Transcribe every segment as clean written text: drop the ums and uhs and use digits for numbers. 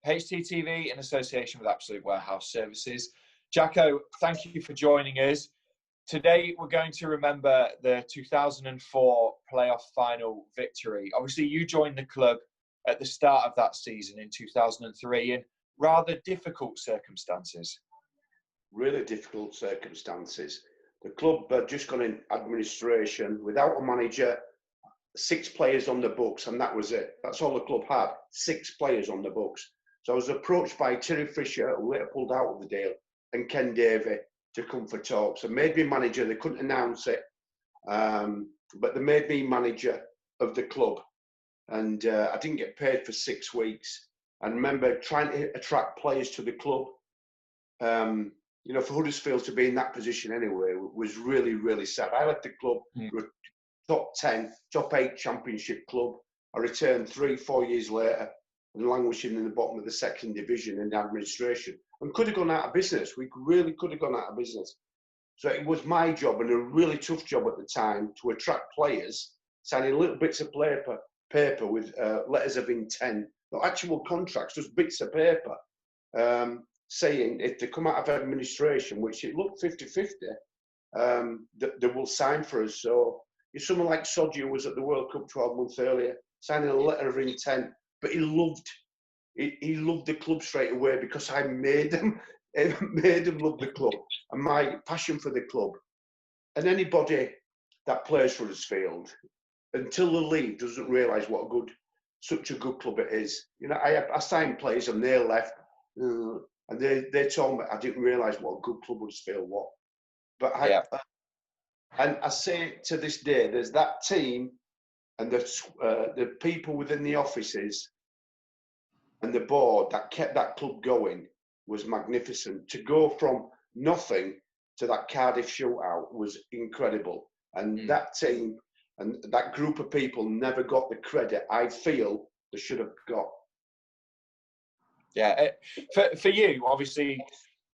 HTTV in association with Absolute Warehouse Services. Jacko, thank you for joining us. Today, we're going to remember the 2004 playoff final victory. Obviously, you joined the club at the start of that season in 2003 in rather difficult circumstances. Really difficult circumstances. The club had just gone in administration without a manager, 6 players on the books, and that was it. That's all the club had, 6 players on the books. So I was approached by Terry Fisher, who later pulled out of the deal, and Ken Davey to come for talks. And made me manager. They couldn't announce it, but they made me manager of the club. And I didn't get paid for 6 weeks. And remember trying to attract players to the club. You know, for Huddersfield to be in that position anyway was really, really sad. I left the club, we were top 10, top 8 championship club. I returned 3-4 years later and languishing in the bottom of the 2nd division in administration. And could have gone out of business. We really could have gone out of business. So it was my job, and a really tough job at the time, to attract players, signing little bits of paper with letters of intent, not actual contracts, just bits of paper. Saying if they come out of administration, which it looked 50-50, they will sign for us. So if someone like Sodji, who was at the World Cup 12 months earlier, signing a letter of intent, but he loved the club straight away because I made him love the club and my passion for the club. And anybody that plays for Huddersfield, until they leave, doesn't realise such a good club it is. You know, I signed players and they left. And they told me I didn't realise what a good club Huddersfield was. But and I say to this day, there's that team and the people within the offices and the board that kept that club going was magnificent. To go from nothing to that Cardiff shootout was incredible. And that team and that group of people never got the credit I feel they should have got. Yeah, for you, obviously,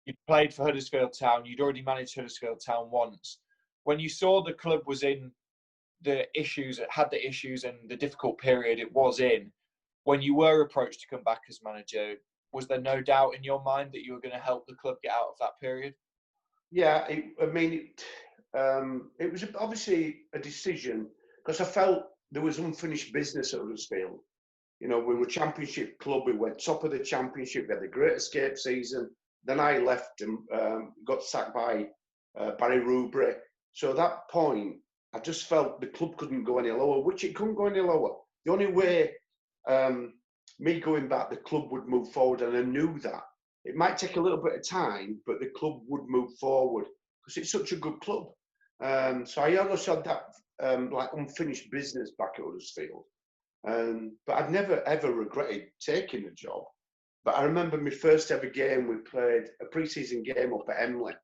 you played for Huddersfield Town. You'd already managed Huddersfield Town once. When you saw the club was in the issues, it had the issues and the difficult period it was in, when you were approached to come back as manager, was there no doubt in your mind that you were going to help the club get out of that period? Yeah, it was obviously a decision because I felt there was unfinished business at Huddersfield. You know, we were a championship club. We went top of the championship. We had a great escape season. Then I left and got sacked by Barry Rubery. So at that point, I just felt the club couldn't go any lower, which it couldn't go any lower. The only way me going back, the club would move forward, and I knew that. It might take a little bit of time, but the club would move forward because it's such a good club. So I always had that like unfinished business back at Huddersfield. But I'd never, ever regretted taking the job. But I remember my first ever game, we played a pre-season game up at Emley.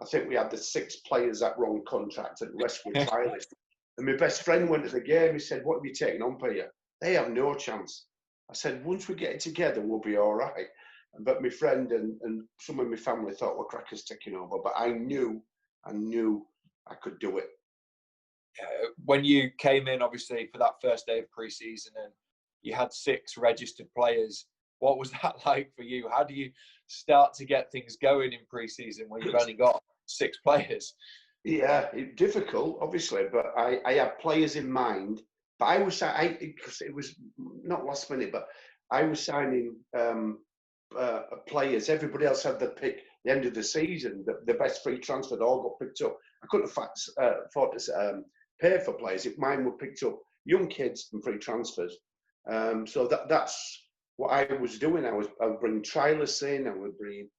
I think we had the 6 players that were on contract at the rest were trialists. And my best friend went to the game. He said, "What have you taken on for you?" They have no chance. I said, "Once we get it together, we'll be all right." But my friend and some of my family thought, "Well, Cracker's taking over." But I knew I could do it. When you came in, obviously, for that first day of pre-season and you had 6 registered players, what was that like for you? How do you start to get things going in pre-season when you've only got 6 players? Yeah, it's difficult, obviously, but I had players in mind. But because it was not last minute, but I was signing players. Everybody else had the pick the end of the season. The best free transfer all got picked up. I couldn't afford to pay for players. If mine were picked up, young kids and free transfers. So that's what I was doing. I would bring trialists in. I would bring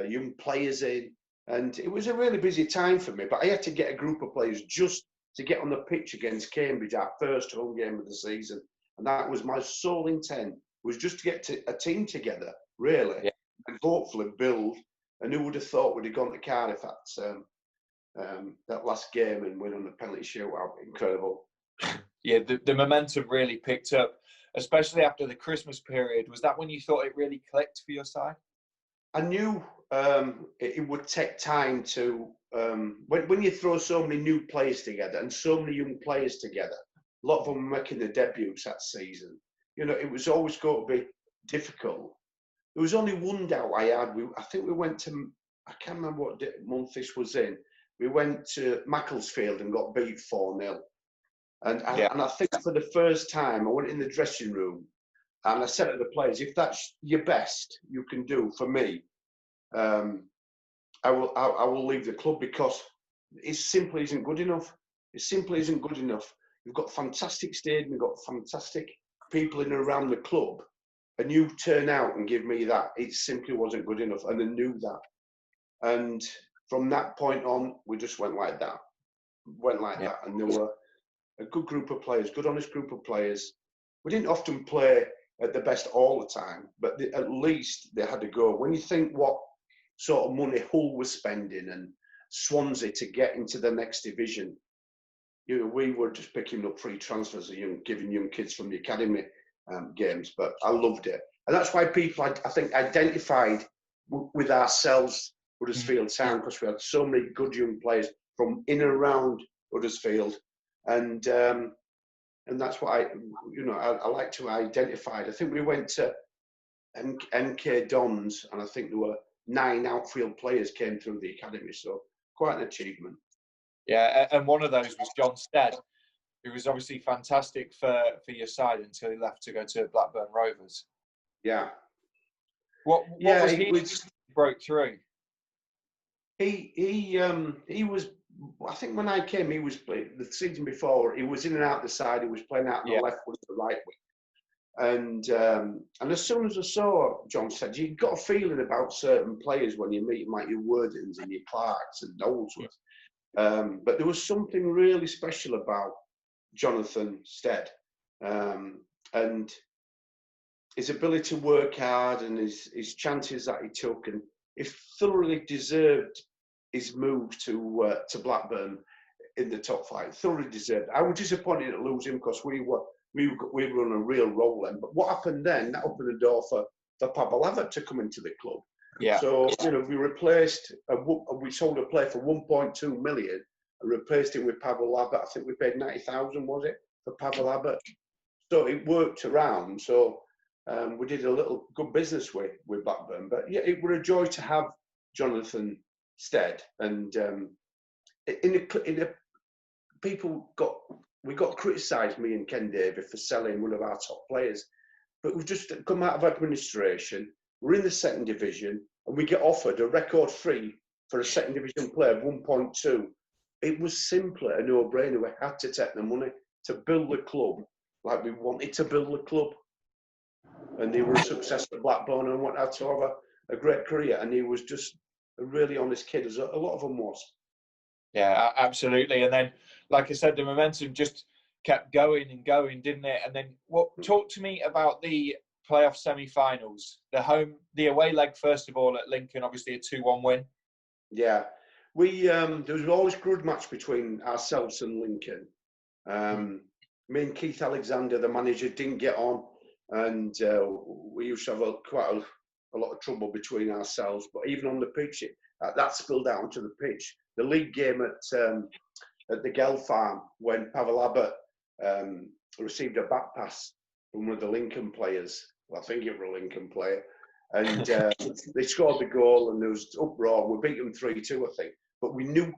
young players in. And it was a really busy time for me. But I had to get a group of players just to get on the pitch against Cambridge, our first home game of the season. And that was my sole intent, was just to get a team together, really, and hopefully build. And who would have thought we'd have gone to Cardiff that last game and win on the penalty shootout? Incredible. Yeah, the momentum really picked up, especially after the Christmas period. Was that when you thought it really clicked for your side? I knew it would take time to, when you throw so many new players together and so many young players together, a lot of them making their debuts that season, you know, it was always going to be difficult. There was only one doubt I had. I think we went to, I can't remember what month this was in. We went to Macclesfield and got beat 4-0. And I think for the first time, I went in the dressing room and I said to the players, if that's your best you can do for me, I will leave the club, because it simply isn't good enough. It simply isn't good enough. You've got fantastic stadium, you've got fantastic people in and around the club, and you turn out and give me that. It simply wasn't good enough, and I knew that. And from that point on, we just went like that. And there were a good group of players, good honest group of players. We didn't often play at the best all the time, but at least they had to go. When you think what sort of money Hull was spending and Swansea to get into the next division, we were just picking up free transfers and giving young kids from the academy games. But I loved it, and that's why people, I think, identified with ourselves, Huddersfield Town, because we had so many good young players from in and around Huddersfield, and that's what I like to identify. I think we went to MK Dons, and I think there were 9 outfield players came through the academy, so quite an achievement. Yeah, and one of those was John Stead, who was obviously fantastic for your side until he left to go to Blackburn Rovers. Yeah. What was he broke through? He was, I think when I came, he was playing the season before. He was in and out the side. He was playing out the left wing, the right wing, and as soon as I saw John Stead, you got a feeling about certain players when you meet them, like your Wordens and your Clarks and Knowlesworth. But there was something really special about Jonathan Stead, and his ability to work hard and his chances that he took, and he thoroughly deserved his move to Blackburn in the top 5. Thoroughly deserved. I was disappointed to lose him because we were on a real roll then. But what happened then? That opened the door for Pavel Havertz to come into the club. Yeah. So we replaced. We sold a player for 1.2 million and replaced him with Pavel Havertz. I think we paid 90,000, was it, for Pavel Havertz? So it worked around. So we did a little good business with Blackburn. But yeah, it was a joy to have Jonathan Stead, and we got criticised, me and Ken Davey, for selling one of our top players, but we've just come out of administration. We're in the 2nd division, and we get offered a record fee for a 2nd division player of 1.2. It was simply a no-brainer. We had to take the money to build the club like we wanted to build the club, and he was a success at Blackburn and went out to have a great career. And he was just a really honest kid, as a lot of them was. Yeah, absolutely. And then, like I said, the momentum just kept going and going, didn't it? And then, talk to me about the playoff semi-finals, the away leg first of all at Lincoln, obviously a 2-1 win. Yeah, there was always a good match between ourselves and Lincoln. Me and Keith Alexander, the manager, didn't get on, and we used to have quite a lot of trouble between ourselves. But even on the pitch, that spilled out onto the pitch. The league game at the Gell Farm, when Pavel Havertz received a back pass from one of the Lincoln players. Well, I think it was a Lincoln player, and they scored the goal, and there was uproar. We beat them 3-2, I think. But we knew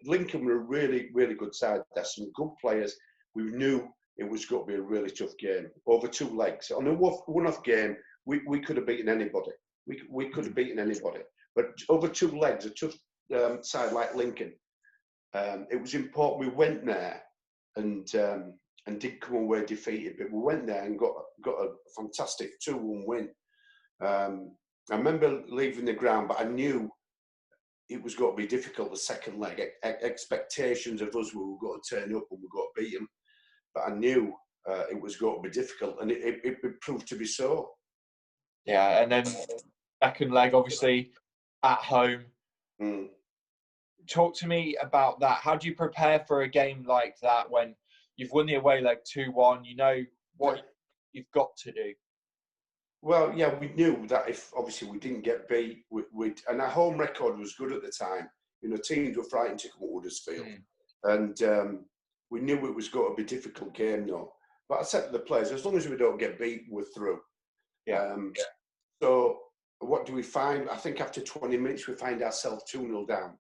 Lincoln were a really, really good side. There's some good players. We knew it was going to be a really tough game over 2 legs. On a one-off game, we could have beaten anybody. We could have beaten anybody. But over 2 legs, a tough side like Lincoln, it was important. We went there and did come away defeated, but we went there and got a fantastic 2-1 win. I remember leaving the ground, but I knew it was going to be difficult the second leg. Expectations of us, we were going to turn up and we were going to beat them, but I knew it was going to be difficult, and it proved to be so. Yeah, and then second leg, obviously at home. Talk to me about that. How do you prepare for a game like that when you've won the away leg 2-1? You know what you've got to do. Well, yeah, we knew that if obviously we didn't get beat, and our home record was good at the time. Teams were frightened to come to Huddersfield, and we knew it was going to be a difficult game, though. But I said to the players, as long as we don't get beat, we're through. So what do we find? I think after 20 minutes, we find ourselves 2-0 down.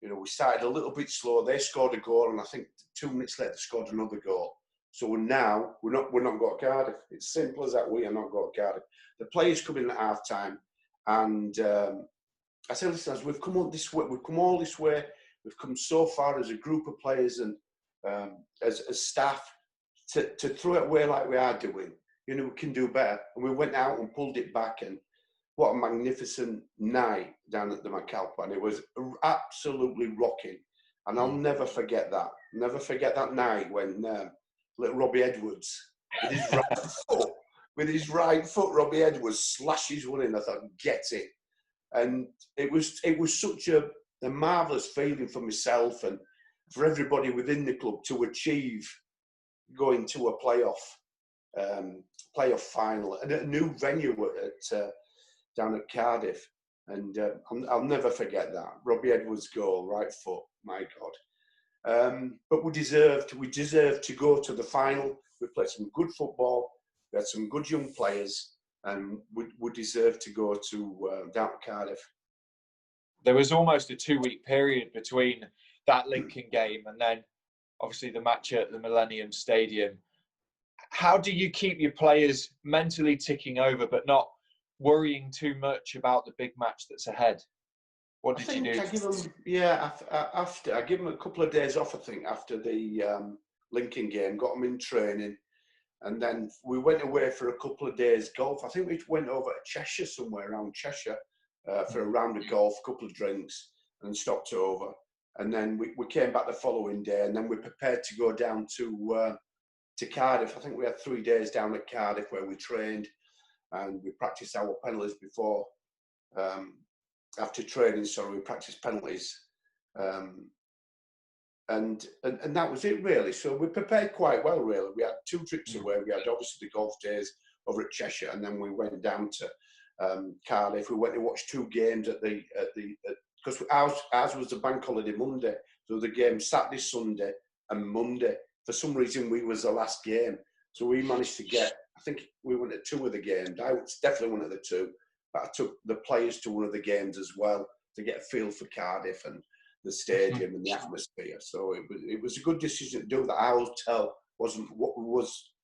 You know, we started a little bit slow. They scored a goal, and I think 2 minutes later, scored another goal. So we're not got Cardiff. It's simple as that. We are not got Cardiff. The players come in at half time, and I said, listen, as we've come all this way, we've come all this way. We've come so far as a group of players and as staff to throw it away like we are doing. You know, we can do better. And we went out and pulled it back, and what a magnificent night down at the McAlpine. And it was absolutely rocking. And I'll never forget that. Never forget that night when little Robbie Edwards, with his right foot, Robbie Edwards slashes one in. I thought, get it. And it was such a marvellous feeling for myself and for everybody within the club to achieve going to a playoff final and at a new venue down at Cardiff. And I'll never forget that. Robbie Edwards' goal, right foot, my God. But we deserved to go to the final. We played some good football. We had some good young players, and we deserved to go to down to Cardiff. There was almost a 2-week period between that Lincoln game and then obviously the match at the Millennium Stadium. How do you keep your players mentally ticking over but not worrying too much about the big match that's ahead? What did you do? I give them, after I give them a couple of days off, I think, after the Lincoln game, got them in training, and then we went away for a couple of days golf. I think we went over to Cheshire, somewhere around Cheshire, for a round of golf, a couple of drinks, and stopped over. And then we came back the following day, and then we prepared to go down to Cardiff. I think we had 3 days down at Cardiff where we trained, and we practiced our penalties before. After training, we practiced penalties, and that was it really. So we prepared quite well really. We had 2 trips away. We had obviously the golf days over at Cheshire, and then we went down to Cardiff. We went to watch 2 games because ours was the bank holiday Monday, so the game Saturday, Sunday, and Monday. For some reason, we was the last game, so we managed to get. I think we went to 2 of the games. I was definitely one of the 2. But I took the players to one of the games as well to get a feel for Cardiff and the stadium and the atmosphere. So it was a good decision to do that. Our hotel was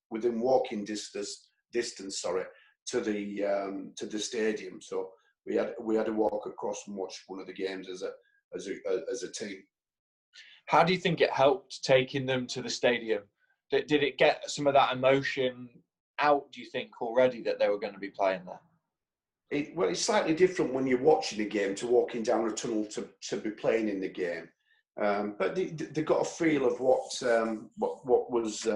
within walking distance. To the stadium. So we had to walk across and watch one of the games as a team. How do you think it helped taking them to the stadium? Did it get some of that emotion out? Do you think already that they were going to be playing there? It's slightly different when you're watching a game to walking down a tunnel to be playing in the game. But they got a feel of what was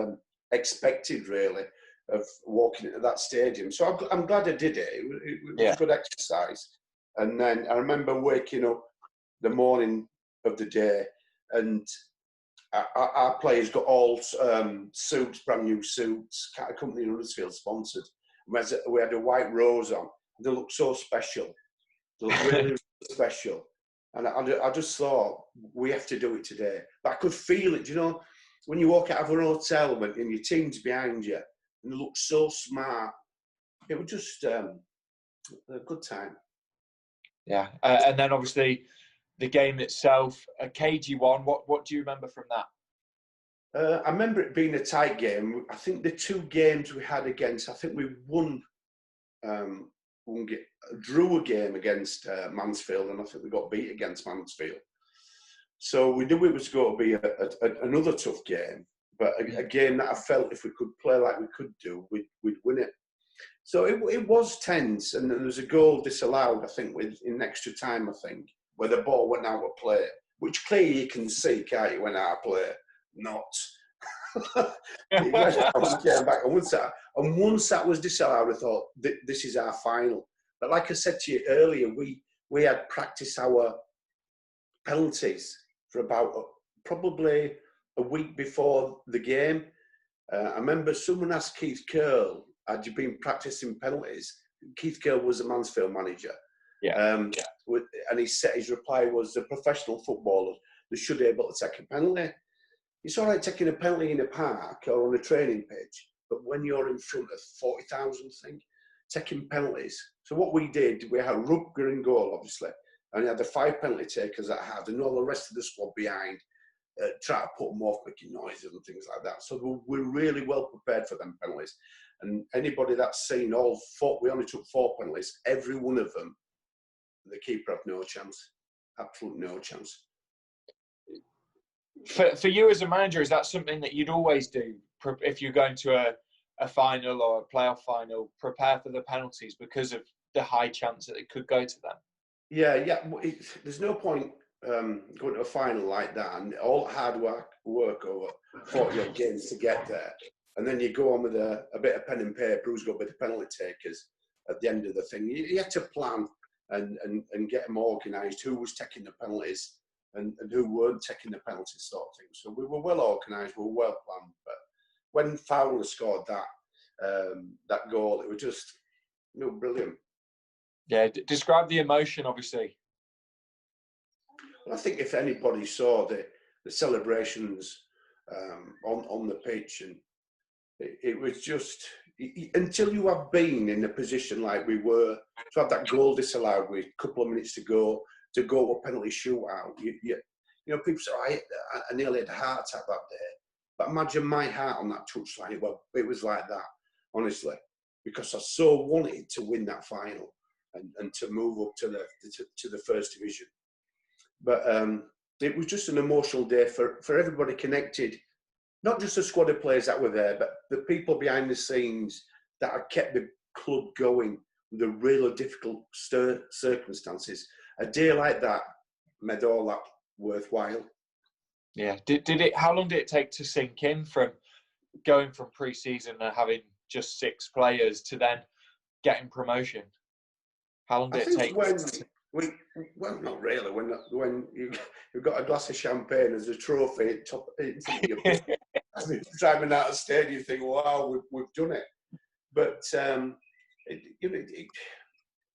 expected, really, of walking into that stadium. So I'm glad I did it. It was a good exercise. And then I remember waking up the morning of the day, and our players got all suits, brand new suits, company in Huddersfield sponsored. We had a white rose on. They look so special. They look really, really special. And I just thought, we have to do it today. But I could feel it, you know, when you walk out of an hotel and your team's behind you, and they look so smart. It was just a good time. Yeah. And then obviously the game itself, a cagey one. What do you remember from that? I remember it being a tight game. I think the 2 games we had against, I think we drew a game against Mansfield, and I think we got beat against Mansfield. So we knew it was going to be another tough game, but a game that I felt if we could play like we could do, we'd win it. So it was tense, and there was a goal disallowed, I think, in extra time, I think, where the ball went out of play, which clearly you can see, can't you, when out of play? Not. It went out and came back. And once that was disallowed, I thought, this is our final. But like I said to you earlier, we had practiced our penalties for about probably a week before the game. I remember someone asked Keith Curl, had you been practicing penalties? Keith Curl was the Mansfield manager. And his reply was, the professional footballers, they should be able to take a penalty. It's all right taking a penalty in a park or on a training pitch, but when you're in front of 40,000, taking penalties. So what we did, we had Rutger in goal, obviously, and we had the 5 penalty takers that had, and all the rest of the squad behind, try to put them off making noises and things like that. So we're really well prepared for them penalties. And anybody that's seen all 4, we only took 4 penalties, every one of them, the keeper had no chance, absolute no chance. For you as a manager, is that something that you'd always do if you're going to a final or a playoff final, prepare for the penalties because of the high chance that it could go to them? Yeah. There's no point going to a final like that and all hard work over 40-odd games to get there. And then you go on with a bit of pen and paper, who's got to be the penalty takers at the end of the thing. You had to plan and get them organised, who was taking the penalties and who weren't taking the penalties, sort of thing. So we were well organised, we were well planned. But when Fowler scored that goal, it was just brilliant. Yeah, describe the emotion, obviously. I think if anybody saw the celebrations on the pitch, and it was just, until you have been in a position like we were, to have that goal disallowed with a couple of minutes to go a penalty shootout, people say, I nearly had a heart attack that day. But imagine my heart on that touchline. Well, it was like that, honestly, because I so wanted to win that final and to move up to the first division. But it was just an emotional day for everybody connected, not just the squad of players that were there, but the people behind the scenes that had kept the club going under really difficult circumstances. A day like that made all that worthwhile. Yeah. Did it? How long did it take to sink in from going from pre-season and having just 6 players to then getting promotion? How long did it take? Well, not really. When you've got a glass of champagne as a trophy in front of your driving out of the stadium, you think, "Wow, we've done it." But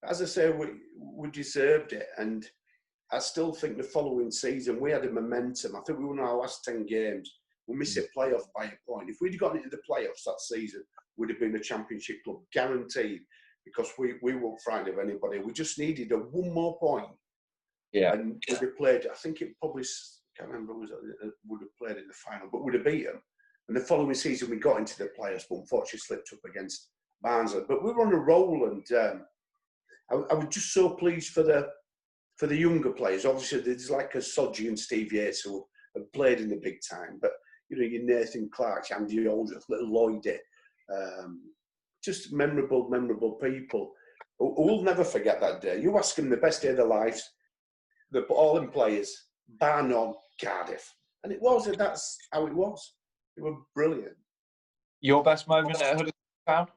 as I say, we deserved it, and I still think the following season we had a momentum. I think we won our last 10 games. We missed a playoff by a point. If we'd gotten into the playoffs that season, we'd have been a championship club, guaranteed. Because we weren't frightened of anybody. We just needed one more point. Yeah. And we'd have played, I think it probably, I can't remember, would have played in the final, but we'd have beat them. And the following season, we got into the playoffs, but unfortunately slipped up against Barnsley. But we were on a roll, and I was just so pleased for the younger players. Obviously, there's like a Sodgy and Steve Yates who have played in the big time. But, your Nathan Clark, Andy Aldridge, little Lloydie, just memorable people. We'll never forget that day. You ask them the best day of their lives, all in players, bar none, Cardiff. And that's how it was. It was brilliant. Your best moment at Huddersfield Town?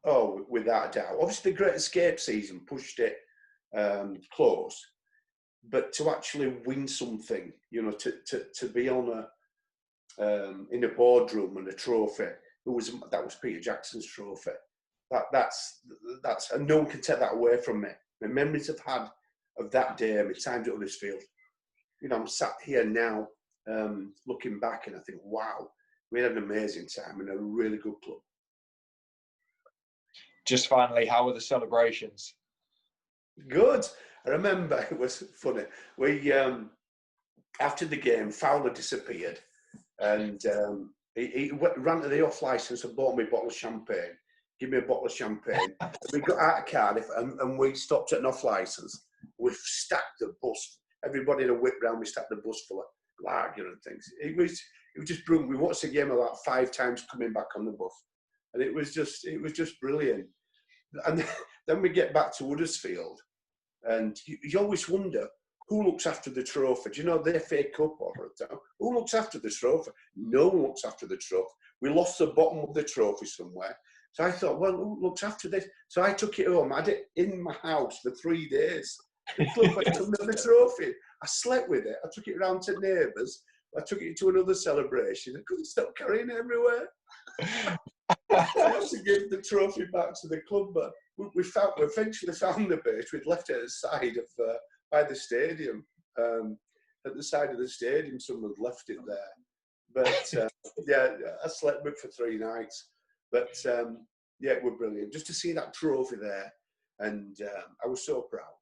Oh, without a doubt. Obviously, the Great Escape season pushed it close. But to actually win something, to be on in a boardroom and a trophy, that was Peter Jackson's trophy. That's and no one can take that away from me. The memories I've had of that day, my time at Huddersfield. I'm sat here now, looking back, and I think, wow, we had an amazing time and a really good club. Just finally, how were the celebrations? Good. I remember it was funny. We after the game, Fowler disappeared, and he ran to the off licence and bought me a bottle of champagne. Give me a bottle of champagne. And we got out of Cardiff and we stopped at an off licence. We stacked the bus. Everybody in a whip round. We stacked the bus full of lager and things. It was just brilliant. We watched the game about 5 times coming back on the bus, and it was just brilliant. And then we get back to Huddersfield, and you always wonder, who looks after the trophy? Do you know the FA Cup or who looks after the trophy? No one looks after the trophy. We lost the bottom of the trophy somewhere. So I thought, well, who looks after this? So I took it home. I had it in my house for 3 days. The club went to the trophy. I slept with it. I took it around to neighbours. I took it to another celebration. I couldn't stop carrying it everywhere. I had to give the trophy back to the club, but we eventually found the base. We'd left it at the side of by the stadium. At the side of the stadium, someone had left it there. But yeah, I slept with it for 3 nights. But Yeah, it was brilliant. Just to see that trophy there, and I was so proud.